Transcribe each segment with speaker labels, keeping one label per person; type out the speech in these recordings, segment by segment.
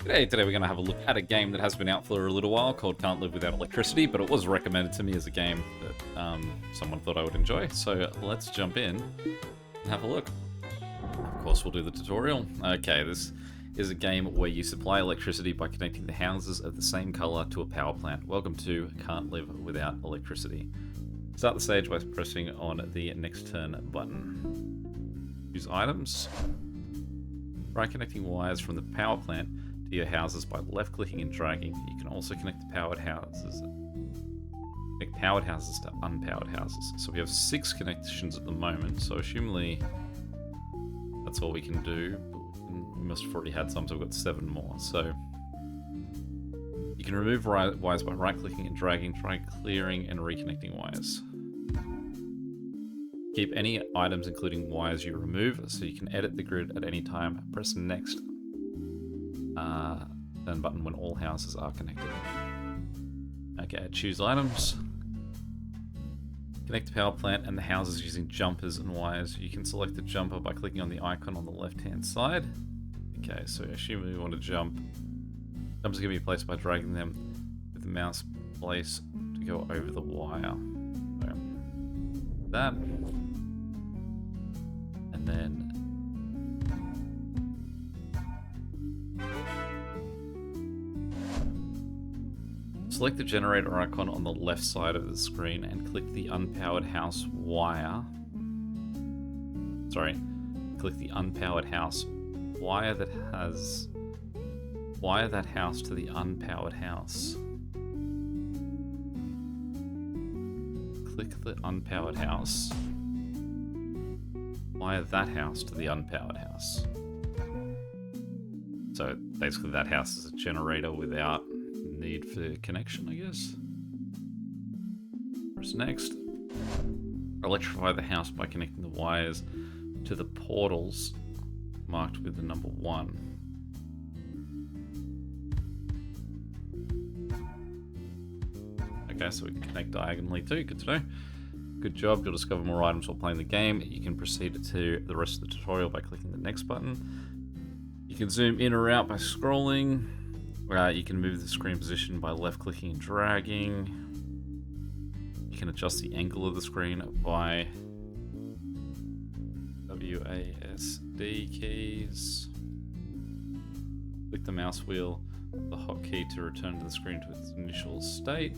Speaker 1: Today we're going to have a look at a game that has been out for a little while called Can't Live Without Electricity, but it was recommended to me as a game that someone thought I would enjoy. So let's jump in and have a look. Of course, we'll do the tutorial. Okay, this is a game where you supply electricity by connecting the houses of the same color to a power plant. Welcome to Can't Live Without Electricity. Start the stage by pressing on the next turn button. Use items. Try connecting wires from the power plant to your houses by left-clicking and dragging. You can also connect the powered houses to unpowered houses. So we have 6 connections at the moment, so assumably that's all we can do. We must have already had some, so we've got 7 more. So you can remove wires by right-clicking and dragging. Try clearing and reconnecting wires. Keep any items including wires you remove, so you can edit the grid at any time. Press next turn button when all houses are connected. Okay, choose items. Connect the power plant and the houses using jumpers and wires. You can select the jumper by clicking on the icon on the left-hand side. Okay, so assume we want to jump. Jumpers can be placed by dragging them with the mouse place to go over the wire. So, that. And then select the generator icon on the left side of the screen and click the unpowered house wire. Click the unpowered house. Wire that house to the unpowered house. Click the unpowered house. Wire that house to the unpowered house. So basically that house is a generator without need for connection, I guess. Press next. Electrify the house by connecting the wires to the portals marked with the number 1. Okay, so we can connect diagonally too. Good to know. Good job. You'll discover more items while playing the game. You can proceed to the rest of the tutorial by clicking the next button. You can zoom in or out by scrolling. You can move the screen position by left-clicking and dragging. You can adjust the angle of the screen by WASD keys. Click the mouse wheel, the hotkey to return to the screen to its initial state.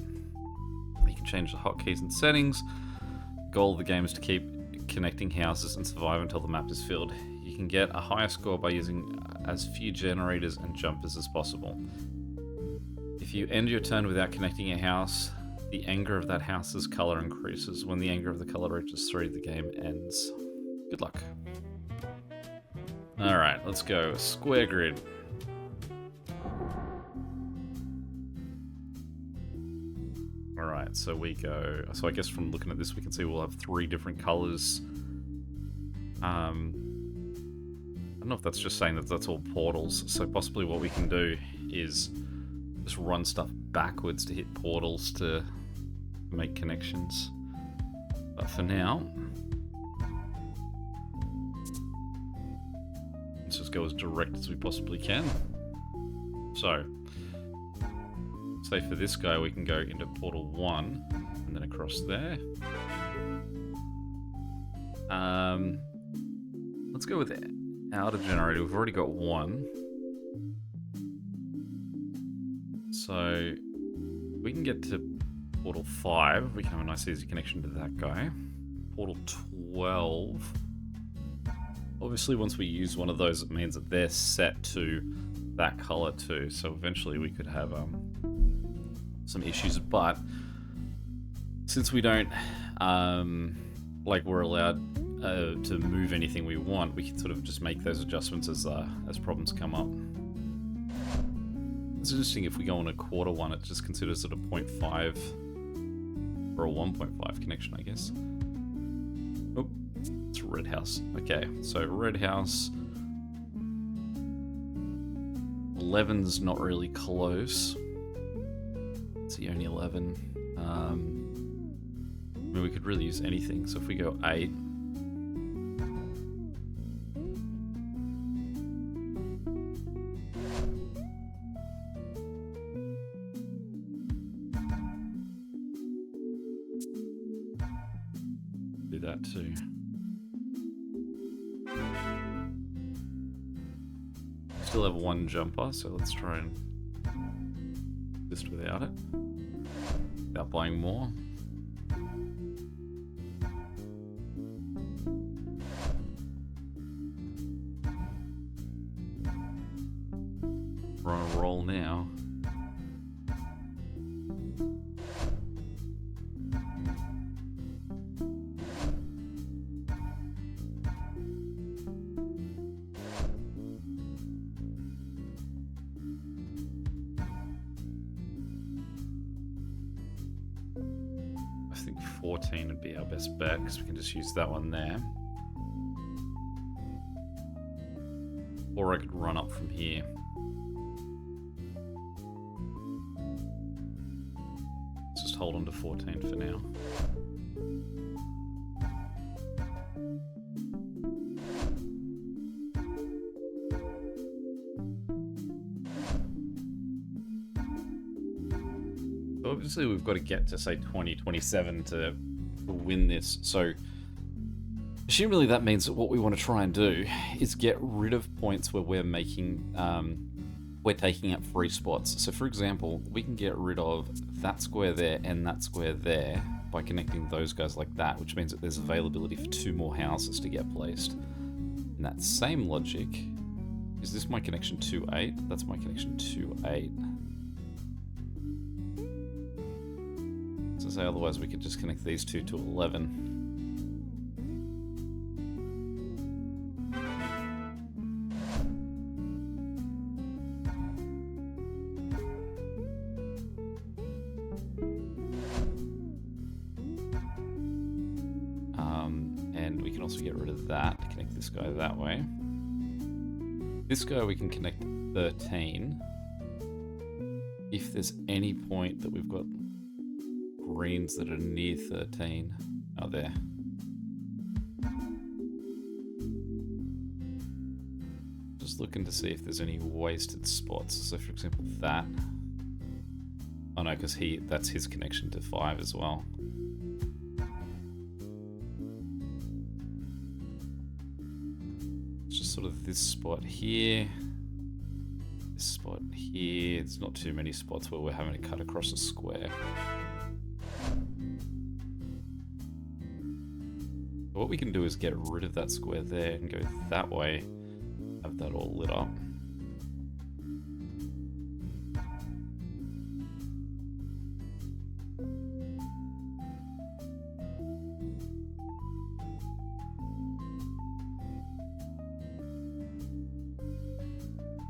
Speaker 1: You can change the hotkeys and settings. The goal of the game is to keep connecting houses and survive until the map is filled. You can get a higher score by using as few generators and jumpers as possible. If you end your turn without connecting a house, the anger of that house's color increases. When the anger of the color reaches 3, the game ends. Good luck. Alright, let's go. Square grid. Alright, so we go... So I guess from looking at this we can see we'll have 3 different colors. I don't know if that's just saying that that's all portals, so possibly what we can do is just run stuff backwards to hit portals to make connections. But for now, let's just go as direct as we possibly can. So, say for this guy we can go into portal 1 and then across there. Let's go with it. Outer generator, we've already got 1. So we can get to portal 5. We can have a nice easy connection to that guy. Portal 12. Obviously once we use one of those it means that they're set to that color too. So eventually we could have some issues, but since we don't we're allowed to move anything we want, we can sort of just make those adjustments as problems come up. It's interesting if we go on a quarter one, it just considers it a 0.5 or a 1.5 connection, I guess. Oh, it's a red house. Okay, so red house. 11's not really close. It's the only 11. I mean, we could really use anything. So if we go 8. that too. Still have one jumper, so let's try and just without it. Without buying more. We're on a roll now. I think 14 would be our best bet because we can just use that one there. Or I could run up from here. Let's just hold on to 14 for now. Obviously, we've got to get to, say, 20, 27 to win this. So, assumably that means that what we want to try and do is get rid of points where we're making, we're taking up free spots. So, for example, we can get rid of that square there and that square there by connecting those guys like that, which means that there's availability for 2 more houses to get placed. In that same logic, is this my connection 2-8? That's my connection 2-8. So say otherwise we could just connect these two to 11. And we can also get rid of that to connect this guy that way. This guy we can connect 13. If there's any point that we've got greens that are near 13. Oh, there. Just looking to see if there's any wasted spots. So, for example, that. Oh no, because that's his connection to 5 as well. It's just sort of this spot here. This spot here. It's not too many spots where we're having to cut across a square. What we can do is get rid of that square there and go that way, have that all lit up.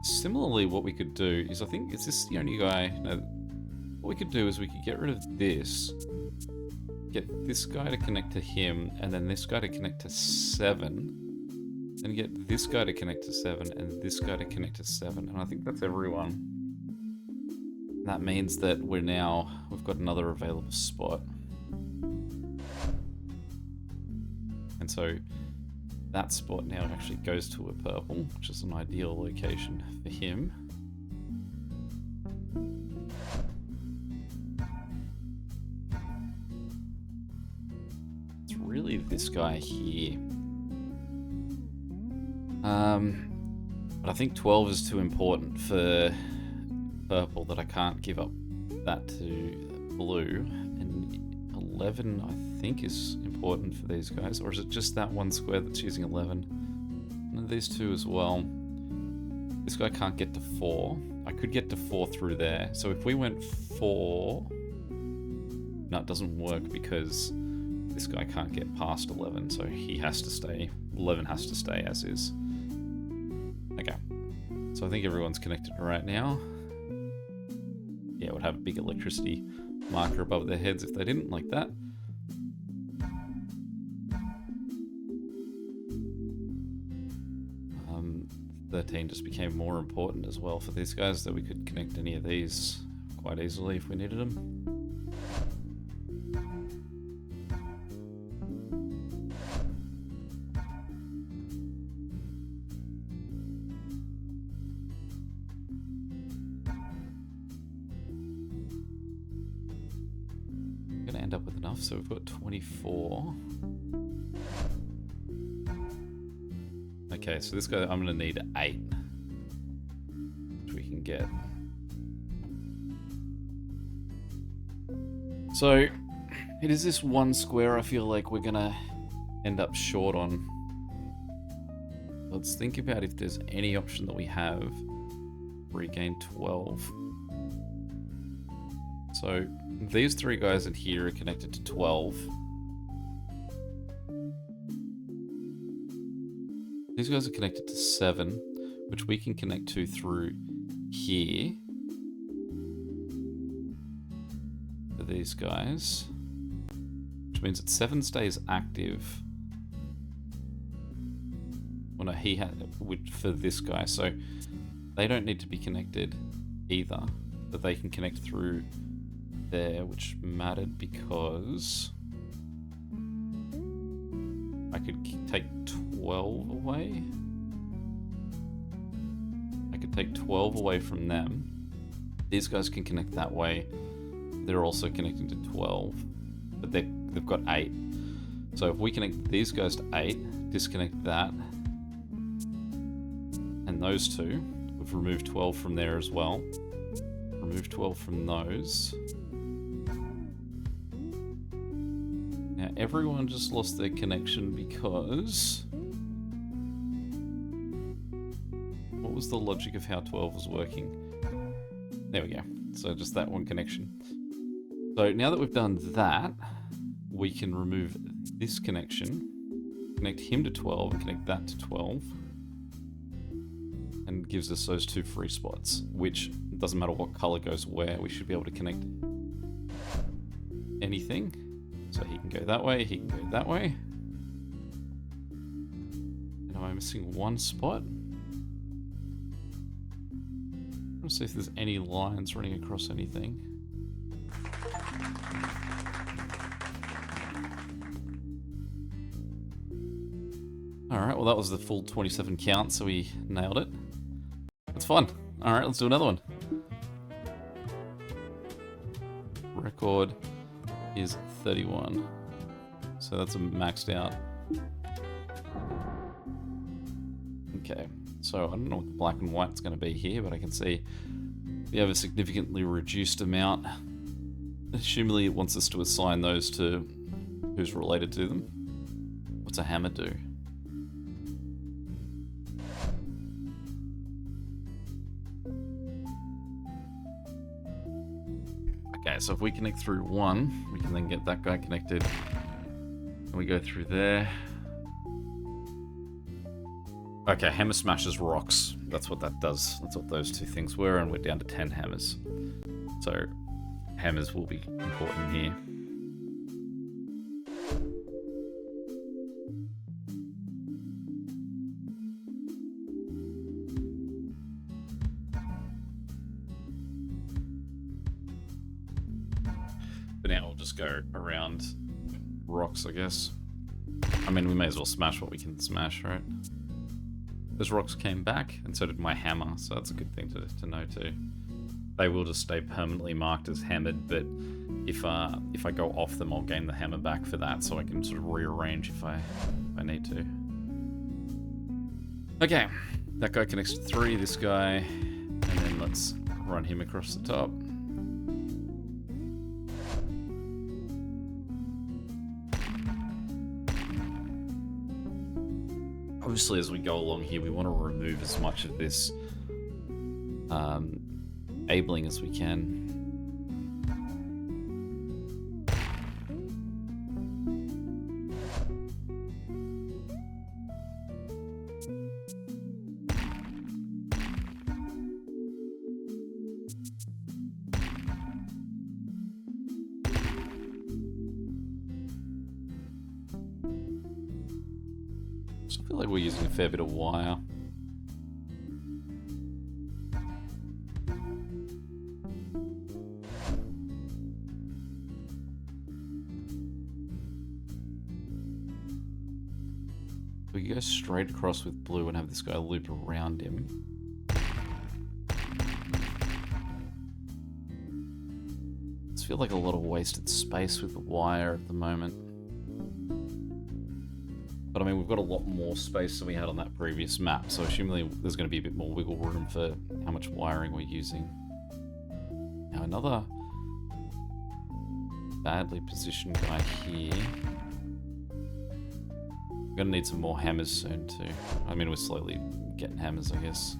Speaker 1: Similarly, what we could do is, I think, is this the only guy? No, what we could do is we could get rid of this. Get this guy to connect to him, and then this guy to connect to 7. Then get this guy to connect to 7, and this guy to connect to 7. And I think that's everyone. That means that we've got another available spot. And so that spot now actually goes to a purple, which is an ideal location for him. Really this guy here. But I think 12 is too important for purple that I can't give up that to blue. And 11 I think is important for these guys. Or is it just that one square that's using 11? And these two as well. This guy can't get to 4. I could get to 4 through there. So if we went 4... No, it doesn't work because this guy can't get past 11, so he has to stay. 11 has to stay as is. Okay. So I think everyone's connected right now. Yeah, it would have a big electricity marker above their heads if they didn't, like that. Um, 13 just became more important as well for these guys, that we could connect any of these quite easily if we needed them. End up with enough, so we've got 24. Okay, so this guy, I'm going to need 8. Which we can get. So, it is this one square I feel like we're going to end up short on. Let's think about if there's any option that we have. Regain 12. So, these 3 guys in here are connected to 12. These guys are connected to 7, which we can connect to through here. For these guys. Which means that 7 stays active. Well, no, he had for this guy, so they don't need to be connected either. But they can connect through there, which mattered because I could take 12 away. I could take 12 away from them. These guys can connect that way. They're also connecting to 12, but they've got 8. So if we connect these guys to 8, disconnect that, and those 2, we've removed 12 from there as well. Remove 12 from those. Now everyone just lost their connection because... What was the logic of how 12 was working? There we go. So just that one connection. So now that we've done that, we can remove this connection, connect him to 12 and connect that to 12. And gives us those 2 free spots, which doesn't matter what color goes where, we should be able to connect anything. So he can go that way, he can go that way. And am I missing one spot? Let's see if there's any lines running across anything. Alright, well that was the full 27 count, so we nailed it. That's fun. Alright, let's do another one. Record is 31. So that's a maxed out. Okay, so I don't know what the black and white's going to be here, but I can see we have a significantly reduced amount. Assumably it wants us to assign those to who's related to them. What's a hammer do? Okay, so if we connect through 1, we can then get that guy connected. And we go through there. Okay, hammer smashes rocks. That's what that does. That's what those 2 things were, and we're down to 10 hammers. So, hammers will be important here. But now we'll just go around rocks, I guess. I mean, we may as well smash what we can smash, right? Those rocks came back, and so did my hammer, so that's a good thing to know too. They will just stay permanently marked as hammered, but if I go off them, I'll gain the hammer back for that, so I can sort of rearrange if I need to. Okay, that guy connects to 3, this guy, and then let's run him across the top. Obviously, as we go along here, we want to remove as much of this abling as we can. So I feel like we're using a fair bit of wire. We can go straight across with blue and have this guy loop around him. It's feel like a lot of wasted space with the wire at the moment. But I mean, we've got a lot more space than we had on that previous map, so assuming there's going to be a bit more wiggle room for how much wiring we're using. Now another badly positioned guy here. We're going to need some more hammers soon too. I mean, we're slowly getting hammers, I guess.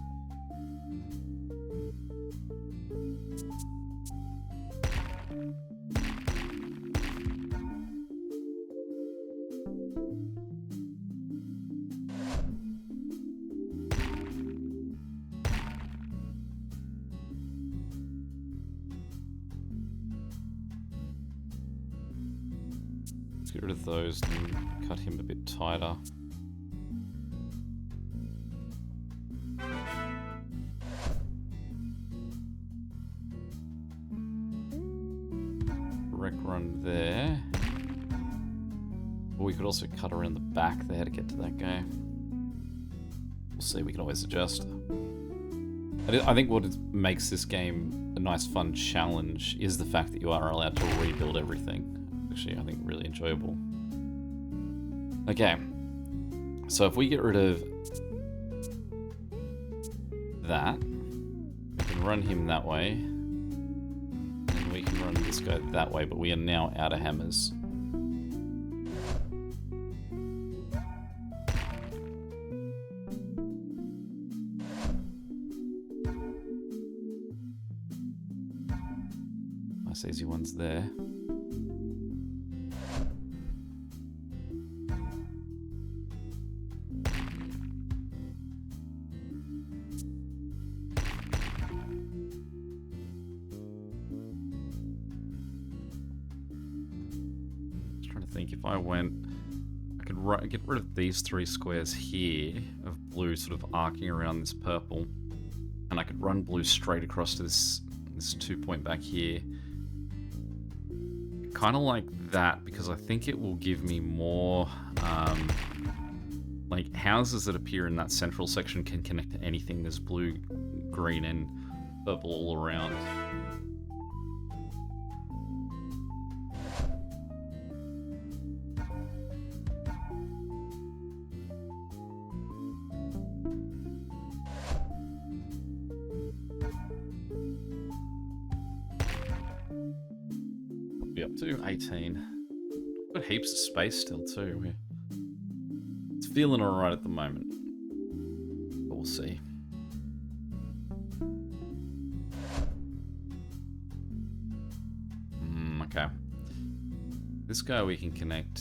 Speaker 1: Get rid of those and cut him a bit tighter. Direct run there. Or we could also cut around the back there to get to that guy. We'll see, we can always adjust. I think what makes this game a nice fun challenge is the fact that you are allowed to rebuild everything. Actually, I think really enjoyable. Okay, so if we get rid of that, we can run him that way, and we can run this guy that way, but we are now out of hammers. Nice easy ones there. If I went, I could get rid of these 3 squares here of blue sort of arcing around this purple, and I could run blue straight across to this 2-point back here. Kind of like that, because I think it will give me more, like houses that appear in that central section can connect to anything. There's blue, green, and purple all around. Up to 18. Got heaps of space still too. It's feeling alright at the moment, but we'll see. Okay. This guy we can connect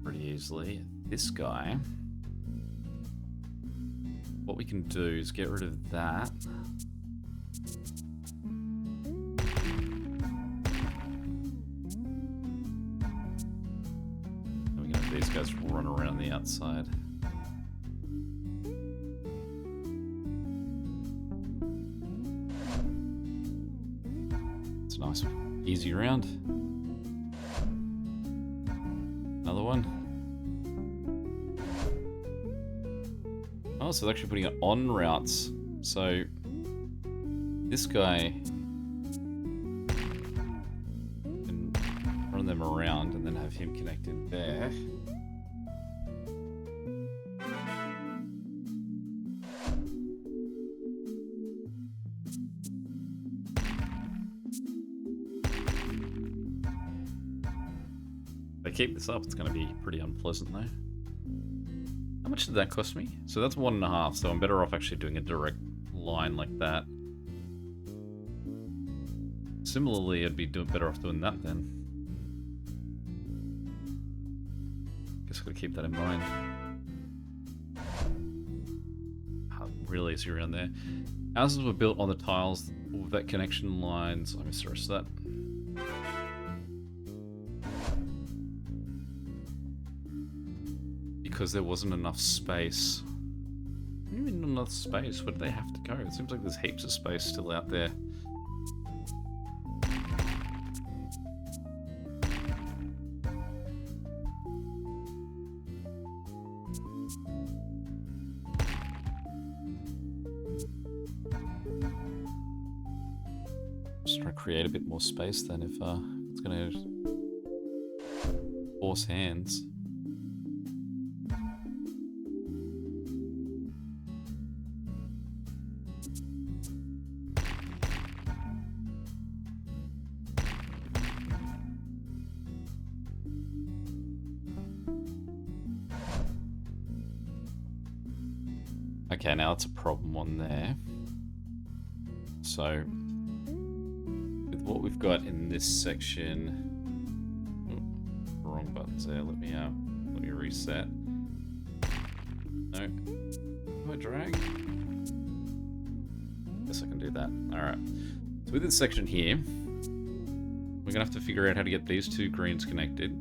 Speaker 1: pretty easily. This guy, what we can do is get rid of that. These guys run around the outside. It's a nice, easy round. Another one. Oh, so they're actually putting it on routes. So this guy can run them around and then have him connected there. Keep this up, it's going to be pretty unpleasant though. How much did that cost me? So that's 1.5, so I'm better off actually doing a direct line like that. Similarly, I'd be better off doing that then. Guess I've got to keep that in mind. Really easy around there. Houses were built on the tiles with that connection lines. I missed the rest of that. Because there wasn't enough space. What do you mean enough space? Where do they have to go? It seems like there's heaps of space still out there. Just trying to create a bit more space then if it's going to force hands. Okay, now that's a problem on there. So, with what we've got in this section... Oh, wrong buttons there. Let me reset. No. Do I drag? Guess I can do that. Alright. So with this section here, we're going to have to figure out how to get these two greens connected.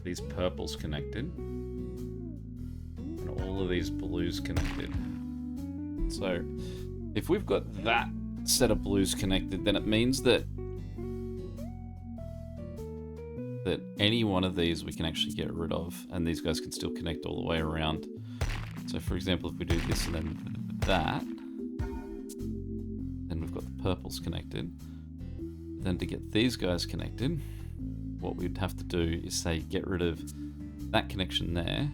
Speaker 1: These purples connected. And all of these blues connected. So, if we've got that set of blues connected, then it means that any one of these we can actually get rid of, and these guys can still connect all the way around. So for example, if we do this and then that, then we've got the purples connected. Then to get these guys connected, what we'd have to do is say get rid of that connection there,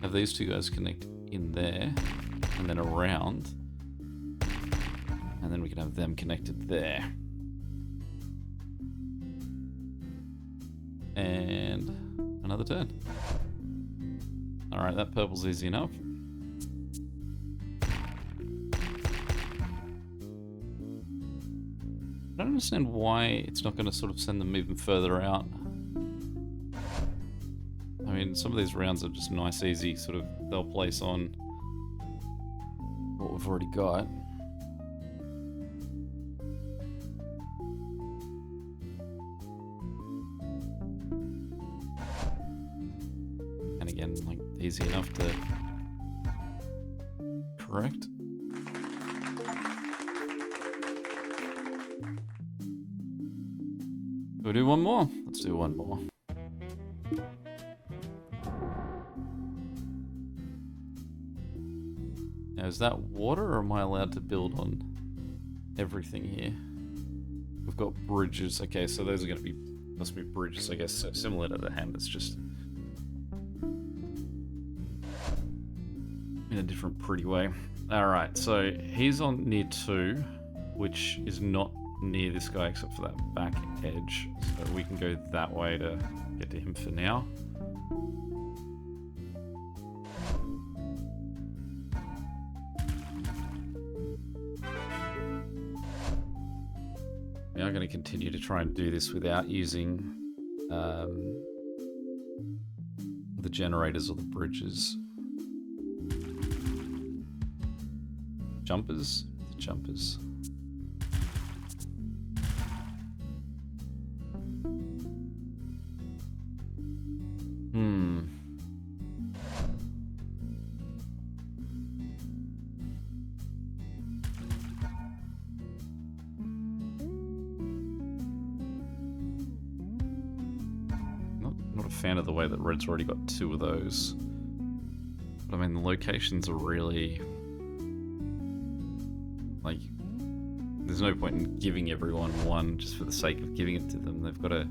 Speaker 1: have these two guys connect in there, and then around, and then we can have them connected there. And another turn. Alright, that purple's easy enough. I don't understand why it's not going to sort of send them even further out. I mean, some of these rounds are just nice, easy, sort of, they'll place on what we've already got. Again, like, easy enough to correct. We'll do one more. Let's do one more. Now, is that water, or am I allowed to build on everything here? We've got bridges. Okay, so those are going to be, must be bridges, I guess, so similar to the hand. It's just in a different pretty way. Alright, so he's on near 2, which is not near this guy except for that back edge. So we can go that way to get to him for now. We are going to continue to try and do this without using the generators or the bridges. Jumpers? The jumpers. Not a fan of the way that red's already got 2 of those. But I mean, the locations are really... like, there's no point in giving everyone one just for the sake of giving it to them. They've got to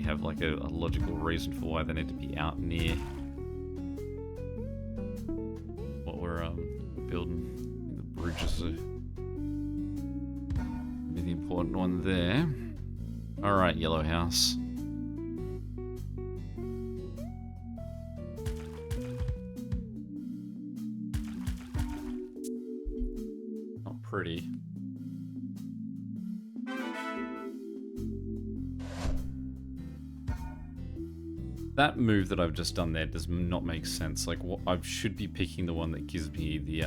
Speaker 1: have like a logical reason for why they need to be out near what we're building. I think the bridges are be the important one there. Alright, Yellow House. Not pretty. That move that I've just done there does not make sense. Like, what, I should be picking the one that gives me the,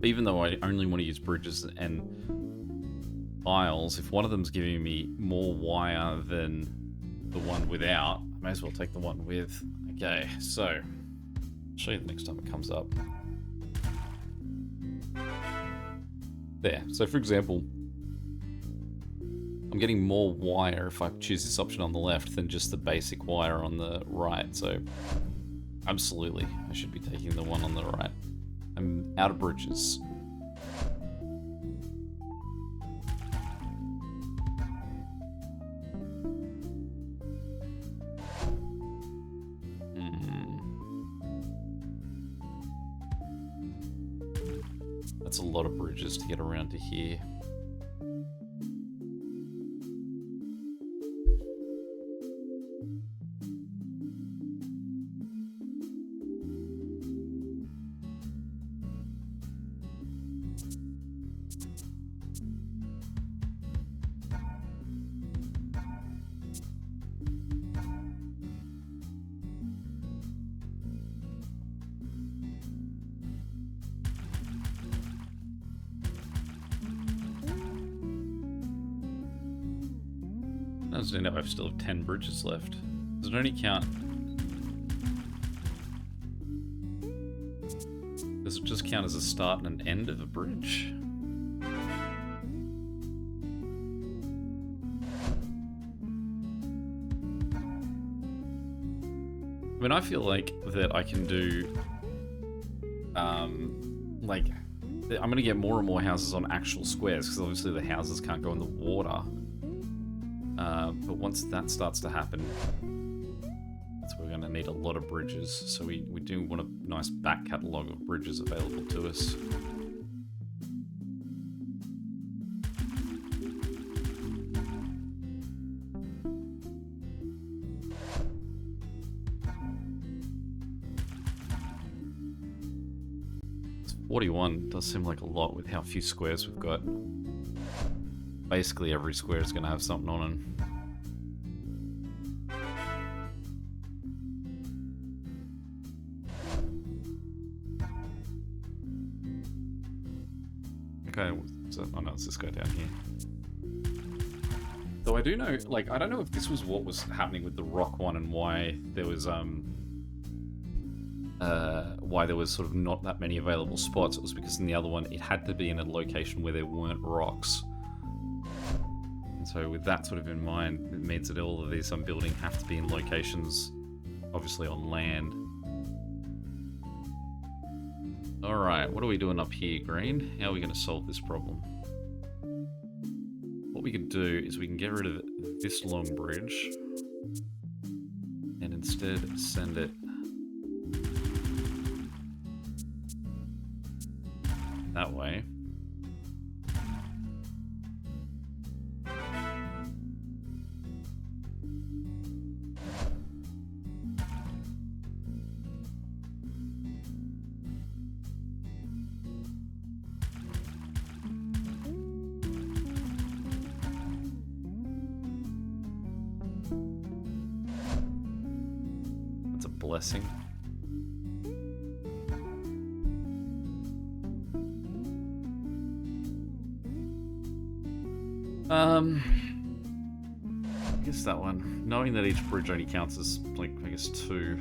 Speaker 1: even though I only want to use bridges and aisles, if one of them's giving me more wire than the one without, I may as well take the one with. Okay, so, I'll show you the next time it comes up. There, so for example, I'm getting more wire if I choose this option on the left than just the basic wire on the right, so absolutely, I should be taking the one on the right. I'm out of bridges. That's a lot of bridges to get around to here. does it end up? I still have 10 bridges left. Does it only count? Does it just count as a start and an end of a bridge? I mean, I feel like that I can do, like, I'm going to get more and more houses on actual squares, because obviously the houses can't go in the water. But once that starts to happen, that's where we're going to need a lot of bridges. So we do want a nice back catalogue of bridges available to us. It's 41 does seem like a lot with how few squares we've got. Basically every square is going to have something on it. Okay, so, oh no, it's this guy down here. Though I do know, like, I don't know if this was what was happening with the rock one and why there was sort of not that many available spots. It was because in the other one, it had to be in a location where there weren't rocks. And so with that sort of in mind, it means that all of these I'm building have to be in locations, obviously on land. Alright, what are we doing up here, Green? How are we going to solve this problem? What we could do is we can get rid of this long bridge and instead send it that way. Blessing. I guess that one. Knowing that each bridge only counts as, like, I guess 2.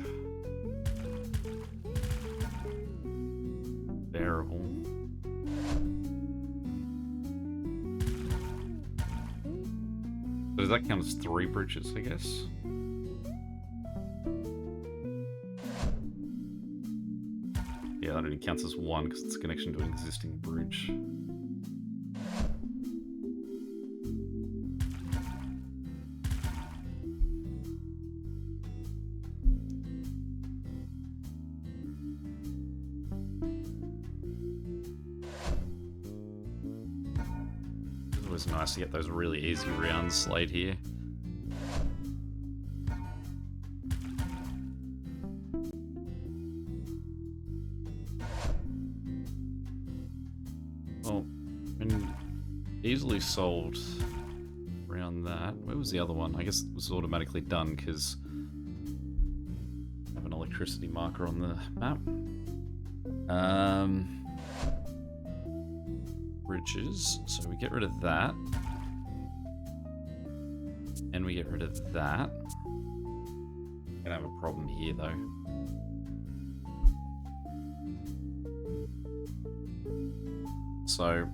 Speaker 1: Bearable. So does that count as 3 bridges, I guess? Yeah, that only counts as 1 because it's a connection to an existing bridge. It's always nice to get those really easy rounds slayed here. Easily solved around that. Where was the other one? I guess it was automatically done because I have an electricity marker on the map. Bridges. So we get rid of that. And we get rid of that. Gonna have a problem here though. So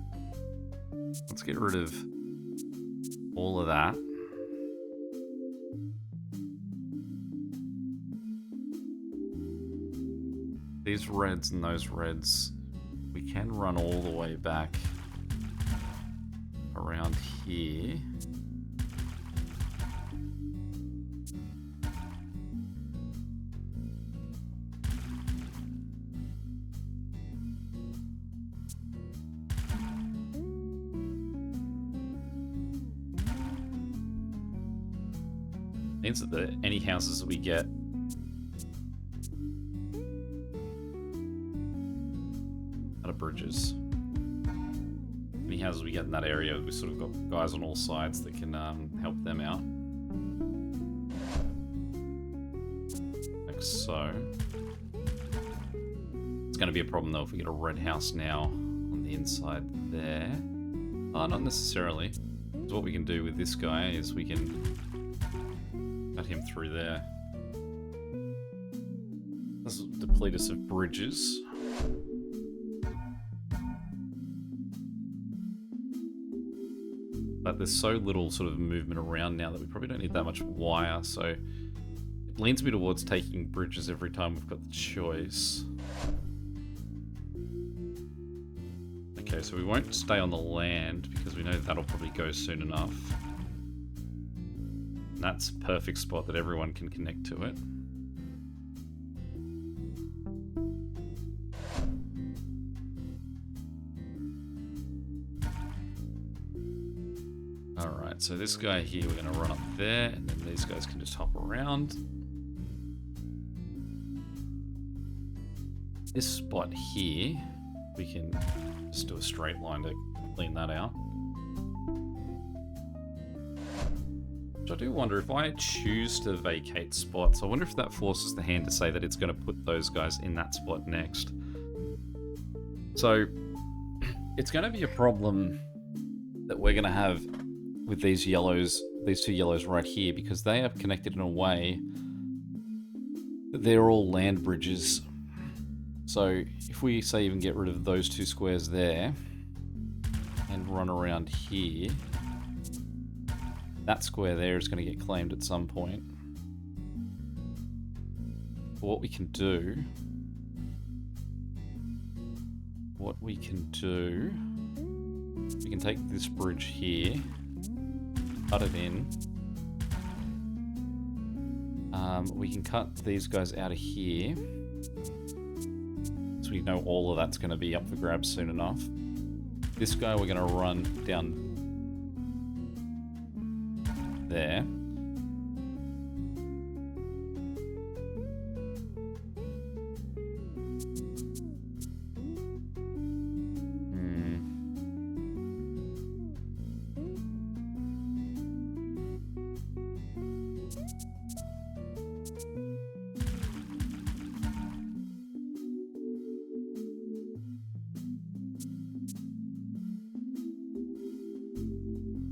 Speaker 1: let's get rid of all of that. These reds and those reds, we can run all the way back around here. Means that any houses that we get out of bridges, any houses we get in that area, we sort of got guys on all sides that can help them out. Like so. It's going to be a problem though if we get a red house now on the inside there. Not necessarily. So what we can do with this guy is we can Cut him through there. This will deplete us of bridges. But there's so little sort of movement around now that we probably don't need that much wire, so it leans me towards taking bridges every time we've got the choice. Okay, so we won't stay on the land because we know that'll probably go soon enough. And that's a perfect spot that everyone can connect to it. Alright, so this guy here we're going to run up there, and then these guys can just hop around. This spot here, we can just do a straight line to clean that out. Which I do wonder, if I choose to vacate spots, I wonder if that forces the hand to say that it's going to put those guys in that spot next. So, it's going to be a problem that we're going to have with these yellows, these two yellows right here, because they are connected in a way that they're all land bridges. So if we say even get rid of those two squares there and run around here, that square there is going to get claimed at some point. But what we can do, we can take this bridge here, cut it in. We can cut these guys out of here. So we know all of that's going to be up for grabs soon enough. This guy we're going to run down there.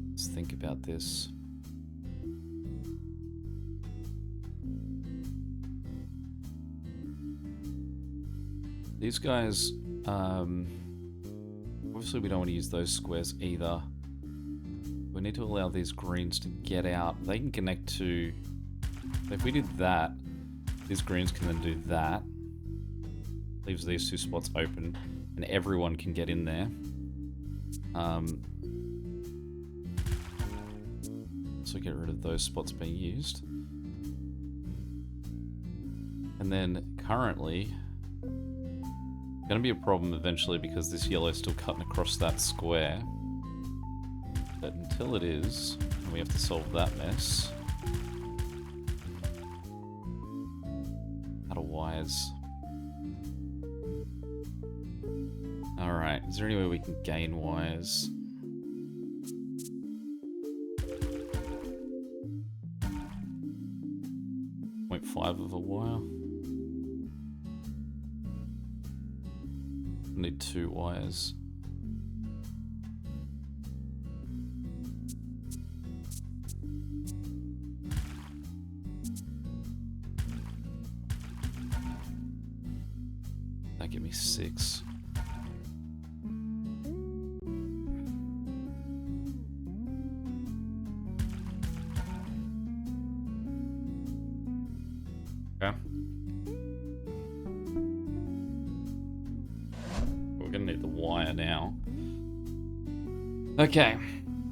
Speaker 1: Let's think about this. These guys, obviously we don't want to use those squares either. We need to allow these greens to get out. They can connect to, if we did that, these greens can then do that. Leaves these two spots open and everyone can get in there. So get rid of those spots being used. And then currently, going to be a problem eventually because this yellow is still cutting across that square. But until it is, and we have to solve that mess. Out of wires. Alright, is there any way we can gain wires? .5 of a wire. I need 2 wires. That give me 6. Okay. We're gonna need the wire now. Okay.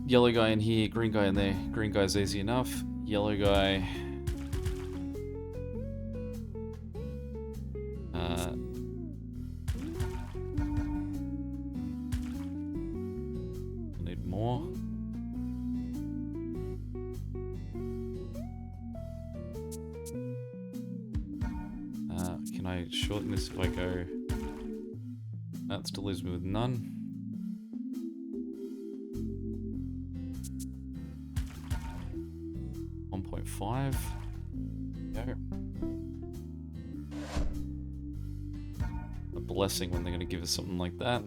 Speaker 1: Yellow guy in here, green guy in there. Green guy's easy enough. Yellow guy. Need more. Can I shorten this if I go? That still leaves me with none. .5. Go. A blessing when they're going to give us something like that.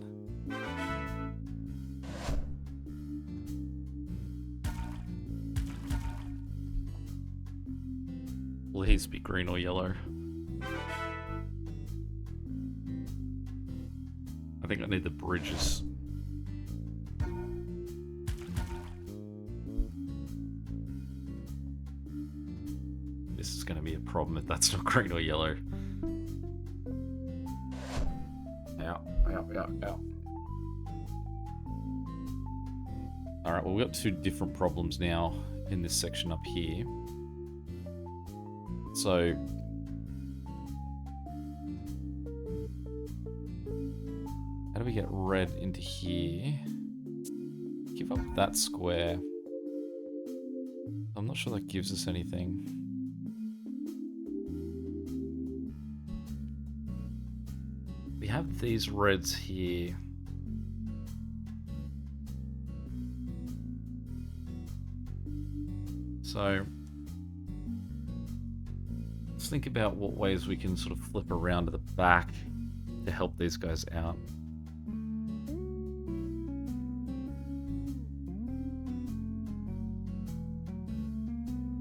Speaker 1: Please be green or yellow. I think I need the bridges. This is going to be a problem if that's not green or yellow. Out. Alright, well, we've got two different problems now in this section up here. So, how do we get red into here? Give up that square. I'm not sure that gives us anything. We have these reds here. So, let's think about what ways we can sort of flip around to the back to help these guys out.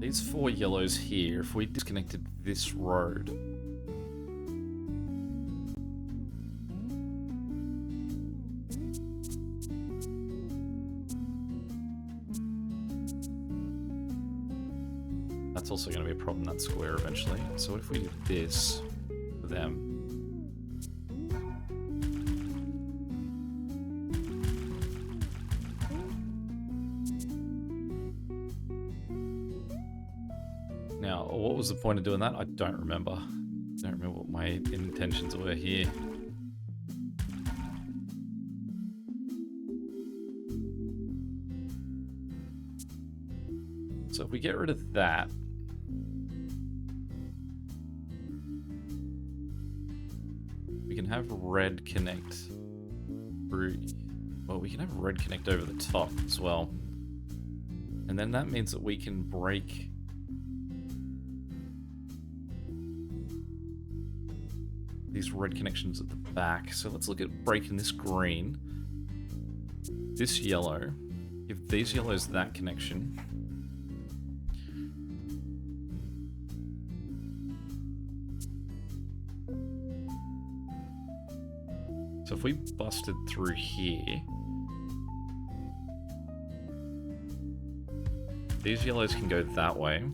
Speaker 1: These four yellows here, if we disconnected this road, that's also going to be a problem, that square eventually. So what if we did this for them? Now, what was the point of doing that? I don't remember. I don't remember what my intentions were here. So if we get rid of that, we can have red connect through, well, we can have red connect over the top as well. And then that means that we can break these red connections at the back. So let's look at breaking this green, this yellow, give these yellows that connection. So if we busted through here, these yellows can go that way,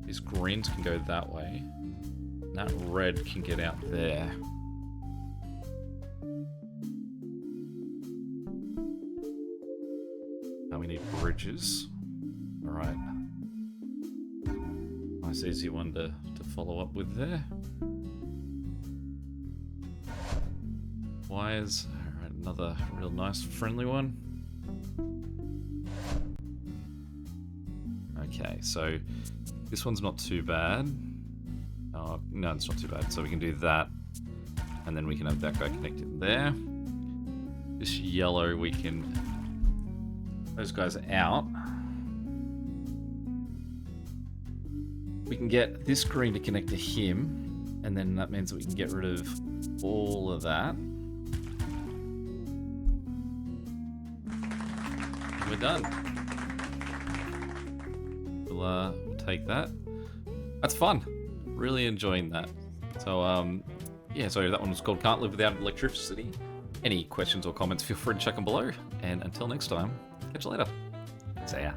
Speaker 1: these greens can go that way, and that red can get out there. Now we need bridges. Alright. Nice easy one to follow up with there. Wires. Alright, another real nice friendly one. Okay, so this one's not too bad. Oh, no, it's not too bad. So we can do that, and then we can have that guy connected there. This yellow, we can... those guys are out. We can get this green to connect to him, and then that means that we can get rid of all of that. We're done. We'll take that. That's fun. Really enjoying that. So, yeah, so that one was called Can't Live Without Electricity. Any questions or comments, feel free to check them below. And until next time, catch you later. See ya.